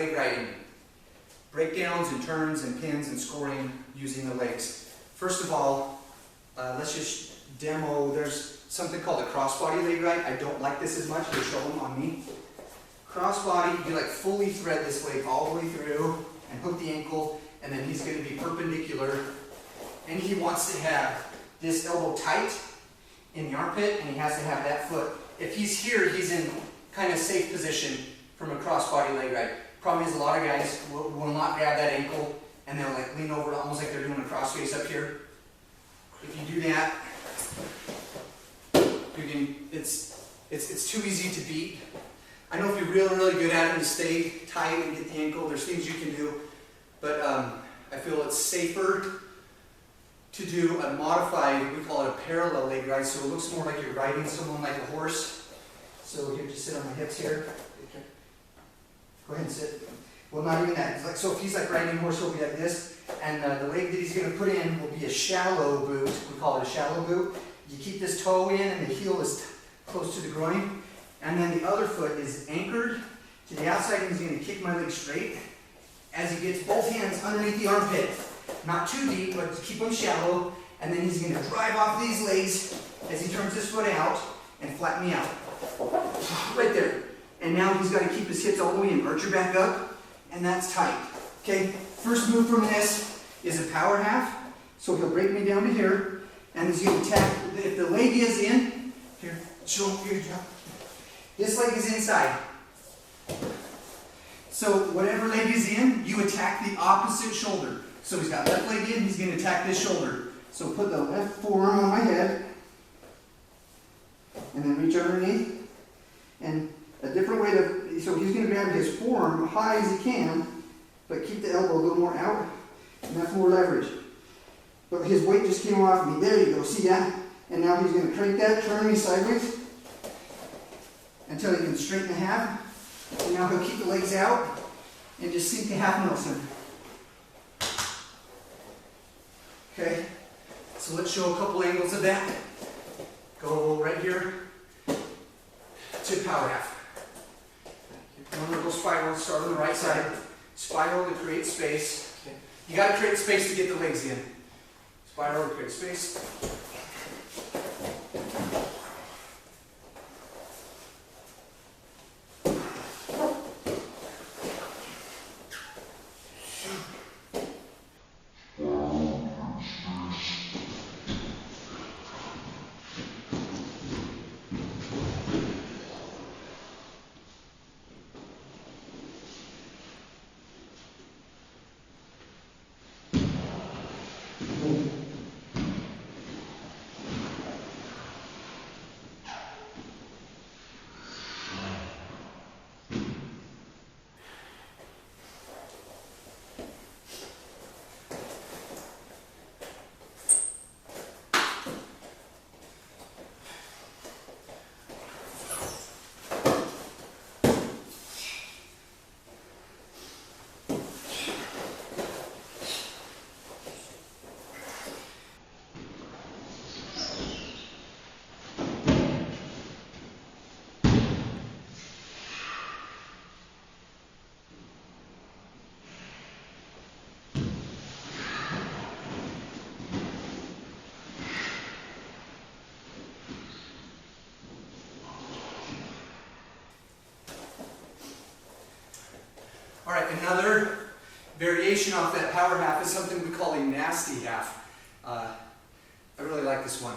leg riding. Breakdowns and turns and pins and scoring using the legs. First of all, let's just demo. There's something called a crossbody leg ride. I don't like this as much. They show them on me. Crossbody, you like fully thread this leg all the way through and hook the ankle, and then he's going to be perpendicular. And he wants to have this elbow tight in the armpit, and he has to have that foot. If he's here, he's in kind of safe position from a crossbody leg ride. Problem is, a lot of guys will not grab that ankle, and they'll like lean over almost like they're doing a crossface up here. If you do that, you can, it's too easy to beat. I know if you're really good at it and stay tight and get the ankle, there's things you can do, but I feel it's safer to do a modified, we call it a parallel leg ride, so it looks more like you're riding someone like a horse. So here, just sit on my hips here. Go ahead and sit. Well, not even that. It's like, so if he's like riding a horse, he'll be like this, and the leg that he's going to put in will be a shallow boot. We call it a shallow boot. You keep this toe in, and the heel is close to the groin, and then the other foot is anchored to the outside, and he's going to kick my leg straight as he gets both hands underneath the armpit. Not too deep, but to keep them shallow, and then he's going to drive off these legs as he turns his foot out and flatten me out. Right there. And now he's got to keep his hips all the way and arch your back up, and that's tight. Okay, first move from this is a power half. So he'll break me down to here, and he's going to attack. If the leg is in, here, show him, here, drop. This leg is inside. So whatever leg is in, you attack the opposite shoulder. So he's got left leg in, he's going to attack this shoulder. So put the left forearm on my head, and then reach underneath. And a different way to, so he's going to grab his forearm high as he can, but keep the elbow a little more out, and that's more leverage. But his weight just came off me. There you go, see that? And now he's going to crank that, turn me sideways, until he can straighten the half. And now he'll keep the legs out, and just sink the half Nelson. Okay, so let's show a couple angles of that. Go right here to power half. One little spiral, start on the right side. Spiral to create space. Okay. You got to create space to get the legs in. Spiral to create space. All right, another variation off that power half is something we call a nasty half. I really like this one.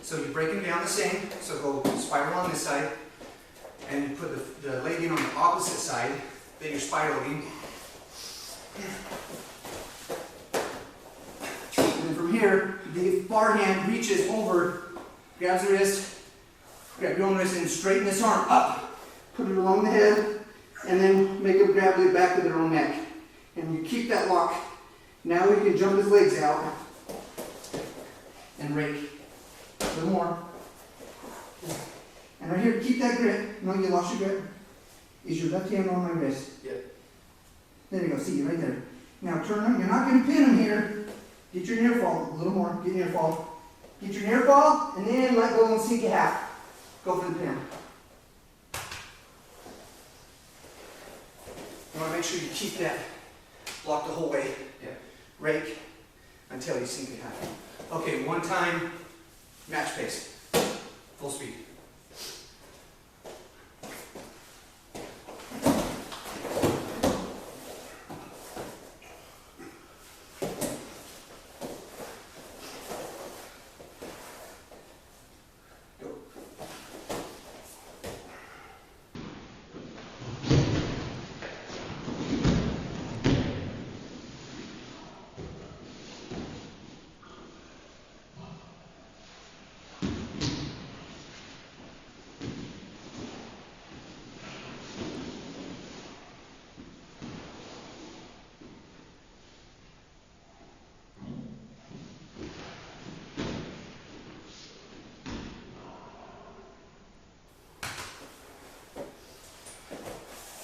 So you break them down the same, so go spiral on this side, and you put the leg in on the opposite side that you're spiraling. And then from here, the bar hand reaches over, grabs the wrist, grab your own wrist, and straighten this arm up. Put it along the head, and then make them grab the back of their own neck. And you keep that lock. Now we can jump his legs out and rake. A little more. And right here, keep that grip. No, you lost your grip. Is your left hand on my wrist? Yep. There you go, see you right there. Now turn them. You're not going to pin them here. Get your near fall. A little more. Get near fall. Get your near fall, and then let go and sink a half. Go for the pin. You want to make sure you keep that locked the whole way. Yeah. Rake until you sink it high. Okay, one time, match pace. Full speed.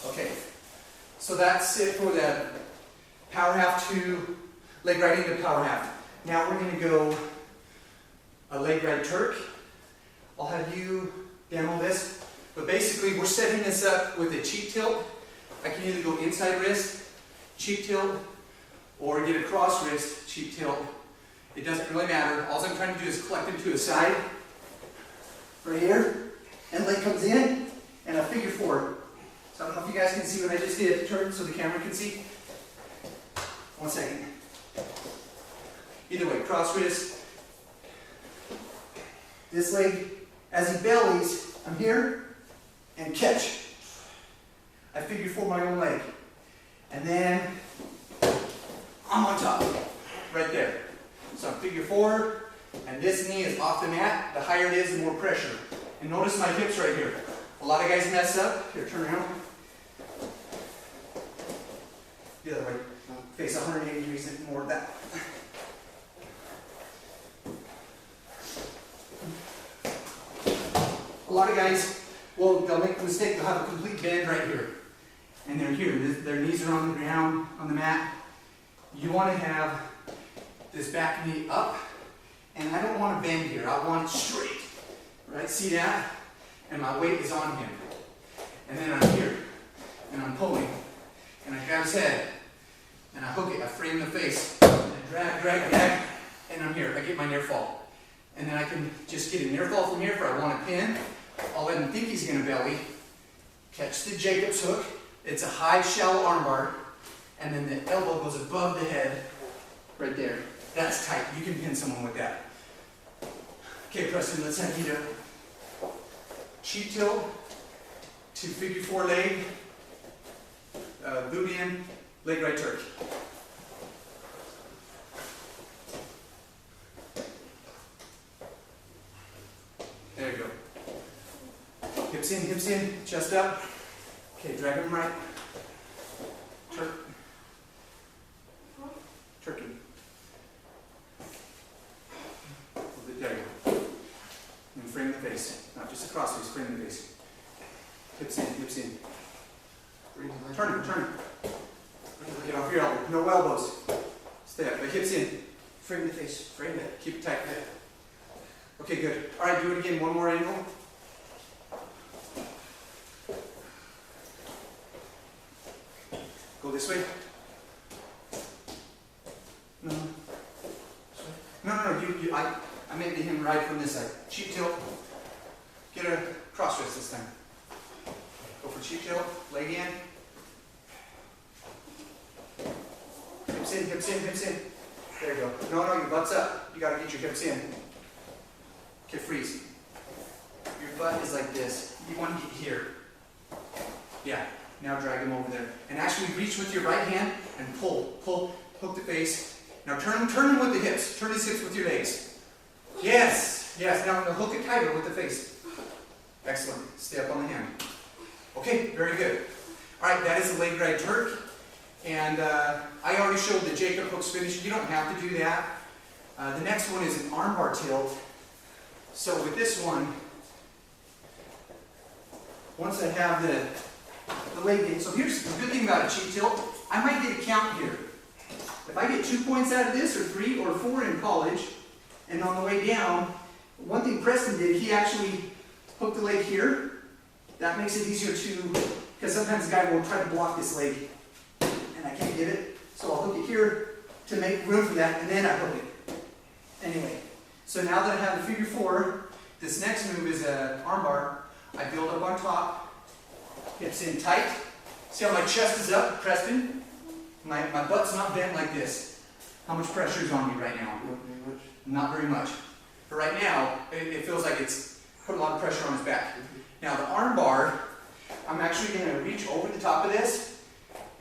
Okay, so that's it for the power half to leg right into power half. Now we're going to go a leg right Turk. I'll have you demo this, but basically we're setting this up with a cheek tilt. I can either go inside wrist, cheek tilt, or get a cross wrist, cheek tilt. It doesn't really matter. All I'm trying to do is collect them to the side, right here, and leg comes in, and a figure four. So I don't know if you guys can see what I just did. Turn so the camera can see. 1 second. Either way, cross wrist. This leg, as he bellies, I'm here, and catch. I figure four my own leg. And then I'm on top, right there. So I figure four, and this knee is off the mat. The higher it is, the more pressure. And notice my hips right here. A lot of guys mess up. Here, turn around. The other way. Face 180 degrees and more of that. A lot of guys, well, they'll make the mistake, they'll have a complete bend right here. And they're here. Their knees are on the ground, on the mat. You want to have this back knee up. And I don't want to bend here. I want it straight. Right? See that? And my weight is on him. And then I'm here. And I'm pulling. And I grab his head. And I hook it. I frame the face. And I drag. And I'm here. I get my near fall. And then I can just get a near fall from here if I want to pin. I'll let him think he's going to belly. Catch the Jacob's hook. It's a high, shallow armbar. And then the elbow goes above the head. Right there. That's tight. You can pin someone with that. Okay, Preston, let's have you do cheek tilt to figure four leg, boot in, leg right Turk. There you go. Hips in, chest up. Okay, drag them right. Turk. Turkey. There you go. And frame the face. Not just a cross face, frame the face. Hips in. Turn it. Get off your elbow. No elbows. Stay up. The hips in. Frame the face. Frame it. Keep it tight. Okay, good. All right, do it again. One more angle. Go this way. No. I meant him right from this side. Cheek tilt. Get a cross wrist this time. Go for cheek tilt. Leg in. Hips in. There you go. No, your butt's up. You gotta get your hips in. Okay, freeze. Your butt is like this. You want to get here. Yeah. Now drag him over there. And actually reach with your right hand and pull. Hook the face. Now turn him with the hips. Turn his hips with your legs. Yes. Now hook it tighter with the face. Excellent. Stay up on the hand. Okay, very good. All right, that is a leg right Turk. And I already showed the Jacob hooks finish. You don't have to do that. The next one is an armbar tilt. So with this one, once I have the leg in, so here's the good thing about a cheek tilt. I might get a count here. If I get 2 points out of this, or 3 or 4 in college, and on the way down, one thing Preston did, he actually hooked the leg here. That makes it easier to, because sometimes the guy will try to block this leg and I can't get it, so I'll hook it here to make room for that, and then I hook it. Anyway, so now that I have the figure 4, this next move is an armbar. I build up on top, hips in tight. See how my chest is up, pressed in? My butt's not bent like this. How much pressure is on me right now? Not very much. But right now, it feels like it's put a lot of pressure on his back. Now the arm bar, I'm actually going to reach over the top of this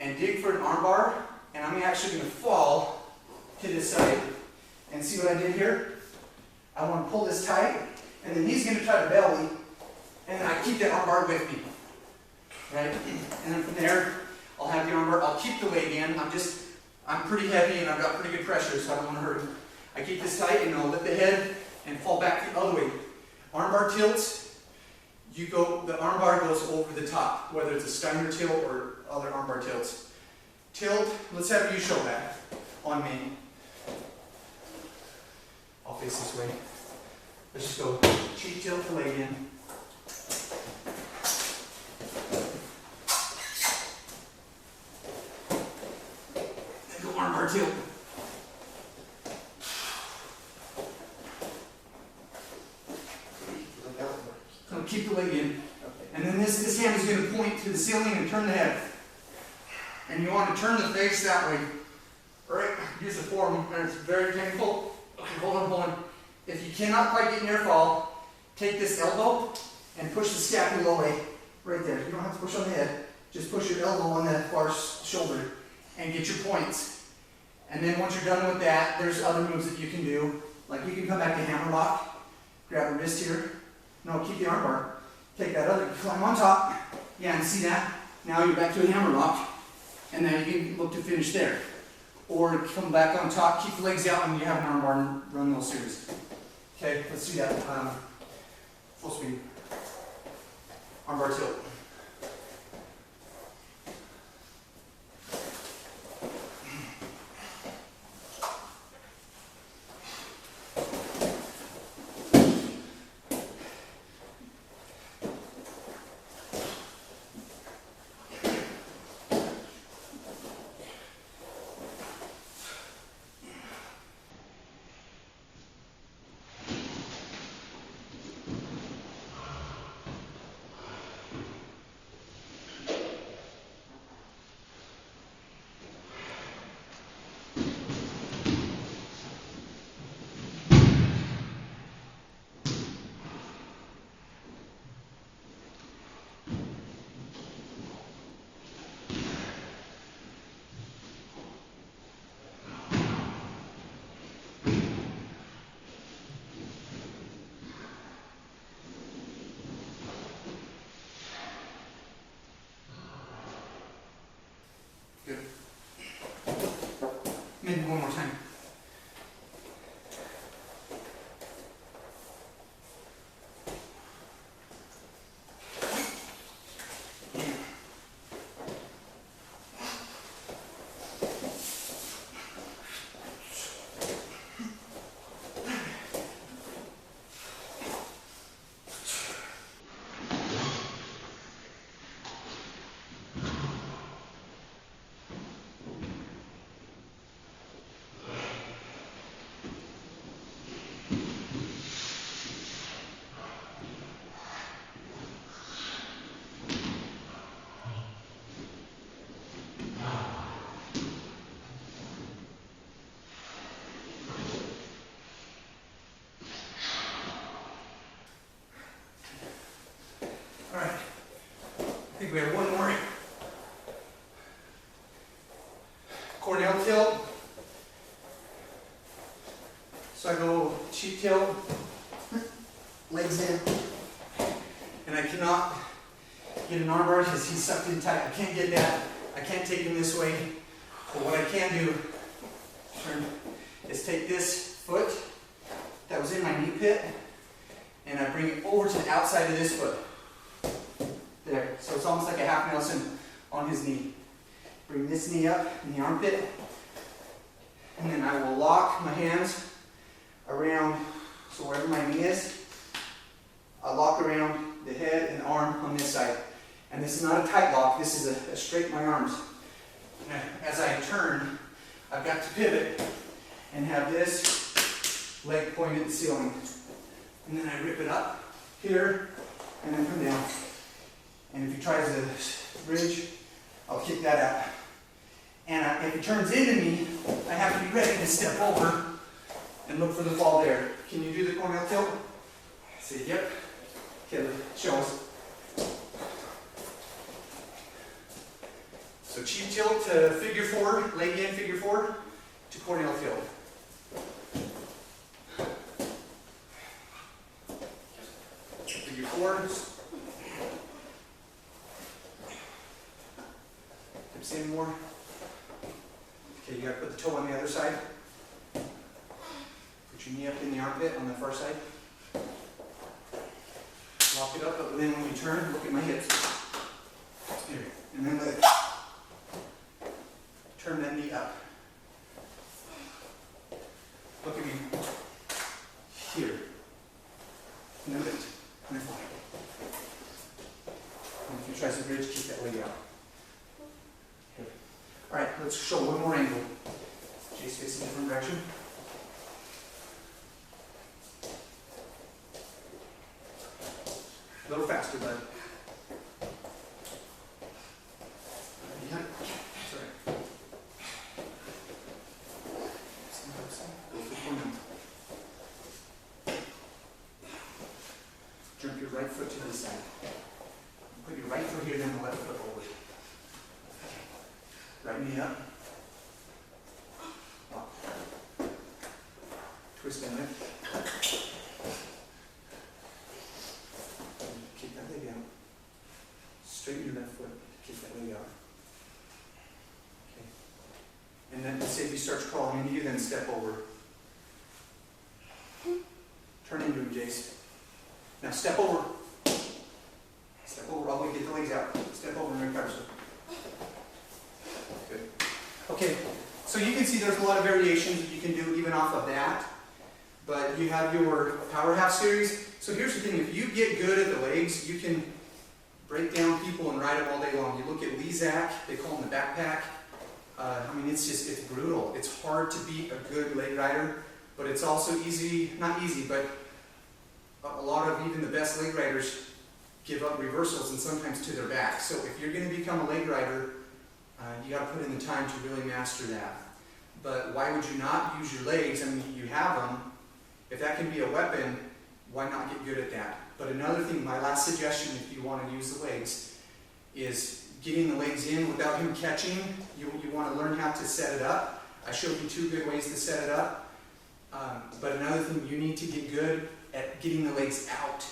and dig for an arm bar, and I'm actually going to fall to this side. And see what I did here? I want to pull this tight, and then he's going to try to belly, and then I keep that arm bar with me. Right? And then from there, I'll have the arm bar. I'll keep the leg in. I'm pretty heavy and I've got pretty good pressure, so I don't want to hurt him. I keep this tight and I'll lift the head and fall back the other way. Arm bar tilts, the arm bar goes over the top, whether it's a Steiner tilt or other arm bar tilts. Tilt, let's have you show that on me. I'll face this way. Let's just go cheek tilt the leg in. Armbar tilt. So keep the leg in. And then this hand is going to point to the ceiling and turn the head. And you want to turn the face that way. Alright, use the form, and it's very painful. Okay, hold on. If you cannot quite get near fall, take this elbow and push the scapula away. Right there. You don't have to push on the head. Just push your elbow on that far shoulder and get your points. And then once you're done with that, there's other moves that you can do. Like you can come back to hammer lock, grab a wrist here. No, keep the arm bar. Take that other, climb on top. Yeah, and see that? Now you're back to a hammer lock. And now you can look to finish there. Or come back on top, keep the legs out, and you have an arm bar and run the whole series. Okay, let's do that. Full speed. Arm bar tilt. Good. Maybe one more time. All right, I think we have one more. Cornell tilt. So I go cheek tilt, legs in, and I cannot get an arm bar because he's sucked in tight. I can't get that. I can't take him this way. But what I can do is take this foot that was in my knee pit and I bring it over to the outside of this foot. There. So it's almost like a half Nelson on his knee. Bring this knee up in the armpit, and then I will lock my hands around, so wherever my knee is, I lock around the head and arm on this side. And this is not a tight lock, this is a straight my arms. And as pivot and have this leg pointed at the ceiling. And then I rip it up here and then come down. And if he tries to bridge, I'll kick that out. And if he turns into me, I have to be ready to step over and look for the fall there. Can you do the cornell tilt? Say, yep. Okay, show us. So cheap tilt to figure four, leg in figure four, to cornell tilt. Figure four. Keep saying more. Okay, you gotta put the toe on the other side. Put your knee up in the armpit on the far side. Lock it up, but then when you turn, look at my hips. Here, and then let it turn that knee up. Look at me. Here. And then lift. And then fly. And if you try some bridge, keep that leg out. Here. Alright, let's show one more angle. Jay's facing a different direction. A little faster, bud. Yeah, that's right. Go for the corner. Jump your right foot to the side. Put your right foot here, then the left foot over. Right knee up. Walk. Twist and lift. Kick that leg out. Straighten your left foot. Kick that leg out. Okay. And then say if he starts crawling into you, then step over. Turn into him, Jace. Now step over. Step over all the way, get the legs out. Step over and recover. Good. Okay, so you can see there's a lot of variations that you can do even off of that. But you have your power half series. So here's the thing, if you get good at the legs, you can break down people and ride them all day long. You look at Lezak, they call him the backpack. I mean, it's brutal. It's hard to beat a good leg rider, but it's also easy, not easy, but a lot of even the best leg riders give up reversals and sometimes to their back. So if you're going to become a leg rider, you got to put in the time to really master that. But why would you not use your legs? I mean, you have them. If that can be a weapon, why not get good at that? But another thing, my last suggestion, if you want to use the legs, is getting the legs in without him catching. You want to learn how to set it up. I showed you 2 good ways to set it up. But another thing, you need to get good at getting the legs out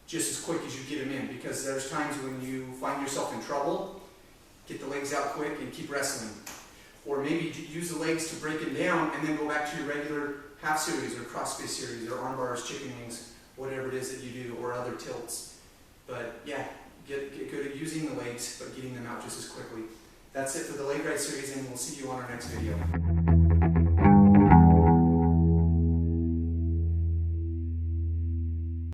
just as quick as you get them in, because there's times when you find yourself in trouble, get the legs out quick and keep wrestling. Or maybe use the legs to break it down and then go back to your regular half series or cross-face series or arm bars, chicken wings, whatever it is that you do, or other tilts. But yeah, get good at using the legs, but getting them out just as quickly. That's it for the leg ride series, and we'll see you on our next video.